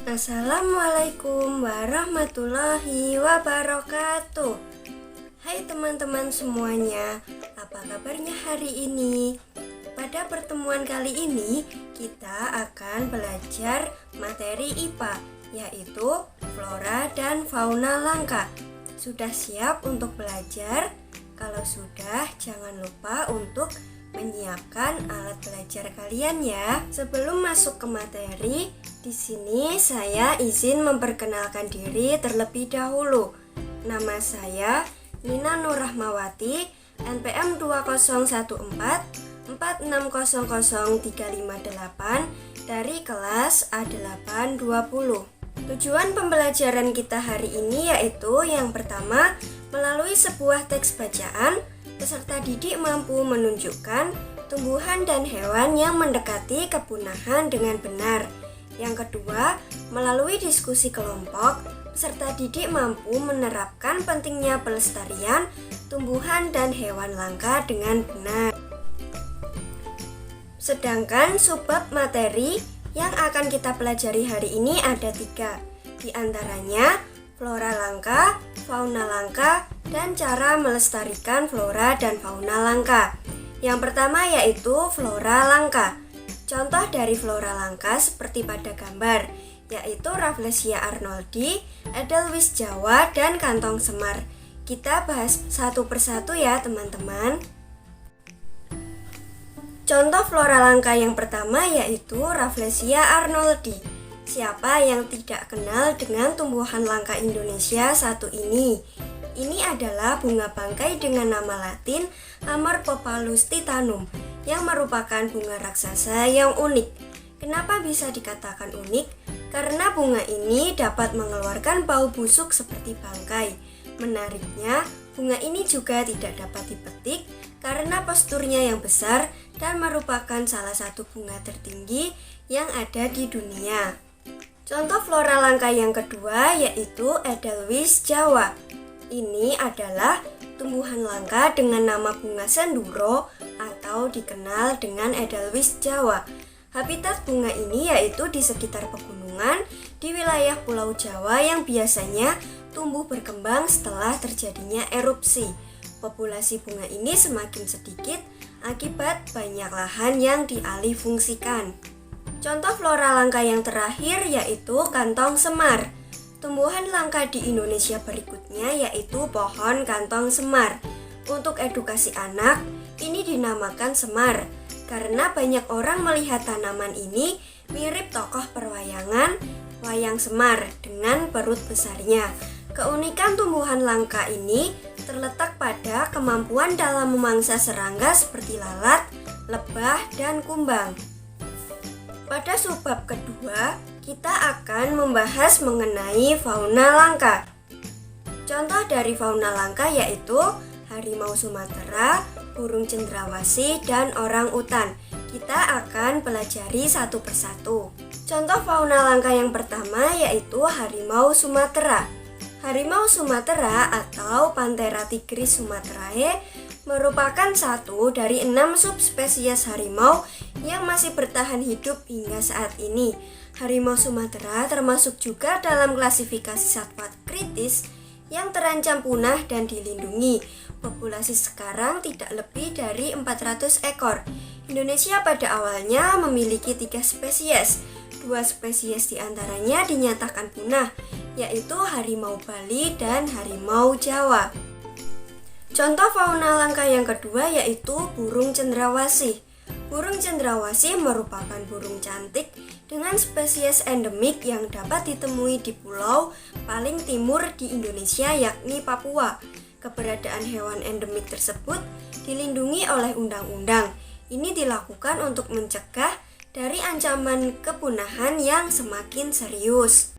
Assalamualaikum warahmatullahi wabarakatuh. Hai teman-teman semuanya, apa kabarnya hari ini? Pada pertemuan kali ini kita akan belajar materi IPA, yaitu flora dan fauna langka. Sudah siap untuk belajar? Kalau sudah, jangan lupa untuk menyiapkan alat belajar kalian ya. Sebelum masuk ke materi, di sini saya izin memperkenalkan diri terlebih dahulu. Nama saya Nina Nurrahmawati, NPM 201446003558 dari kelas A820. Tujuan pembelajaran kita hari ini yaitu yang pertama, melalui sebuah teks bacaan, peserta didik mampu menunjukkan tumbuhan dan hewan yang mendekati kepunahan dengan benar. Yang kedua, melalui diskusi kelompok, peserta didik mampu menerapkan pentingnya pelestarian tumbuhan dan hewan langka dengan benar. Sedangkan subbab materi yang akan kita pelajari hari ini ada 3. Di antaranya, flora langka, fauna langka, dan cara melestarikan flora dan fauna langka. Yang pertama yaitu flora langka. Contoh dari flora langka seperti pada gambar, yaitu Rafflesia arnoldi, Edelweiss Jawa, dan kantong semar. Kita bahas satu persatu ya teman-teman. Contoh flora langka yang pertama yaitu Rafflesia arnoldi. Siapa yang tidak kenal dengan tumbuhan langka Indonesia satu ini? Ini adalah bunga bangkai dengan nama latin Hamarpopalus titanum yang merupakan bunga raksasa yang unik. Kenapa bisa dikatakan unik? Karena bunga ini dapat mengeluarkan bau busuk seperti bangkai. Menariknya, bunga ini juga tidak dapat dipetik karena posturnya yang besar dan merupakan salah satu bunga tertinggi yang ada di dunia. Contoh flora langka yang kedua yaitu Edelweiss Jawa. Ini adalah tumbuhan langka dengan nama bunga senduro atau dikenal dengan Edelweiss Jawa. Habitat bunga ini yaitu di sekitar pegunungan di wilayah Pulau Jawa yang biasanya tumbuh berkembang setelah terjadinya erupsi. Populasi bunga ini semakin sedikit akibat banyak lahan yang dialihfungsikan. Contoh flora langka yang terakhir yaitu kantong semar. Tumbuhan langka di Indonesia berikutnya yaitu pohon kantong semar. Untuk edukasi anak, ini dinamakan semar karena banyak orang melihat tanaman ini mirip tokoh perwayangan wayang semar dengan perut besarnya. Keunikan tumbuhan langka ini terletak pada kemampuan dalam memangsa serangga seperti lalat, lebah, dan kumbang. Pada subbab kedua, kita akan membahas mengenai fauna langka. Contoh dari fauna langka yaitu harimau Sumatera, burung cendrawasih, dan orang utan. Kita akan pelajari satu persatu. Contoh fauna langka yang pertama yaitu harimau Sumatera. Harimau Sumatera atau Panthera tigris sumaterae merupakan satu dari 6 subspesies harimau yang masih bertahan hidup hingga saat ini. Harimau Sumatera termasuk juga dalam klasifikasi satwa kritis yang terancam punah dan dilindungi. Populasi sekarang tidak lebih dari 400 ekor. Indonesia pada awalnya memiliki 3 spesies. 2 spesies diantaranya dinyatakan punah, yaitu harimau Bali dan harimau Jawa. Contoh fauna langka yang kedua yaitu burung cendrawasih. Burung cendrawasih merupakan burung cantik dengan spesies endemik yang dapat ditemui di pulau paling timur di Indonesia yakni Papua. Keberadaan hewan endemik tersebut dilindungi oleh undang-undang. Ini dilakukan untuk mencegah dari ancaman kepunahan yang semakin serius.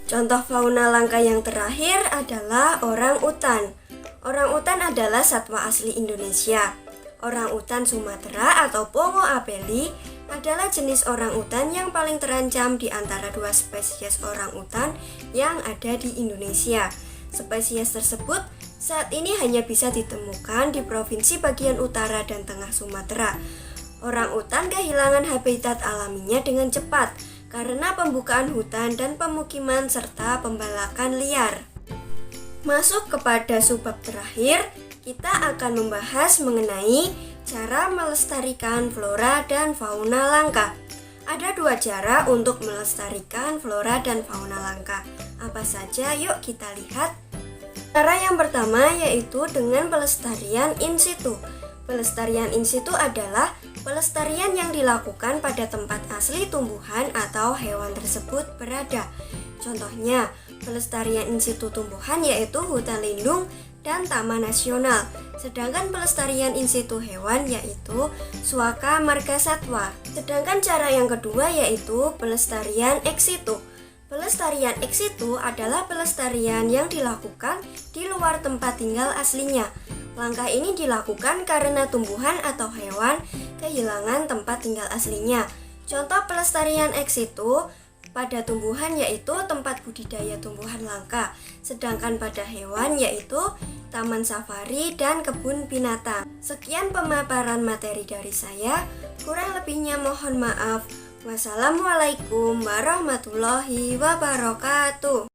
Contoh fauna langka yang terakhir adalah orang utan. Orang utan adalah satwa asli Indonesia. Orang utan Sumatera atau Pongo apeli adalah jenis orang utan yang paling terancam di antara 2 spesies orang utan yang ada di Indonesia. Spesies tersebut saat ini hanya bisa ditemukan di provinsi bagian utara dan tengah Sumatera. Orang utan kehilangan habitat alaminya dengan cepat karena pembukaan hutan dan pemukiman serta pembalakan liar. Masuk kepada subbab terakhir, kita akan membahas mengenai cara melestarikan flora dan fauna langka. Ada dua cara untuk melestarikan flora dan fauna langka. Apa saja? Yuk kita lihat. Cara yang pertama yaitu dengan pelestarian in situ. Pelestarian in situ adalah pelestarian yang dilakukan pada tempat asli tumbuhan atau hewan tersebut berada. Contohnya, pelestarian in situ tumbuhan yaitu hutan lindung dan taman nasional. Sedangkan pelestarian in situ hewan yaitu suaka marga satwa. Sedangkan cara yang kedua yaitu pelestarian ex situ. Pelestarian ex situ adalah pelestarian yang dilakukan di luar tempat tinggal aslinya. Langkah ini dilakukan karena tumbuhan atau hewan kehilangan tempat tinggal aslinya. Contoh pelestarian ex situ pada tumbuhan yaitu tempat budidaya tumbuhan langka, sedangkan pada hewan yaitu taman safari dan kebun binatang. Sekian pemaparan materi dari saya, kurang lebihnya mohon maaf. Wassalamualaikum warahmatullahi wabarakatuh.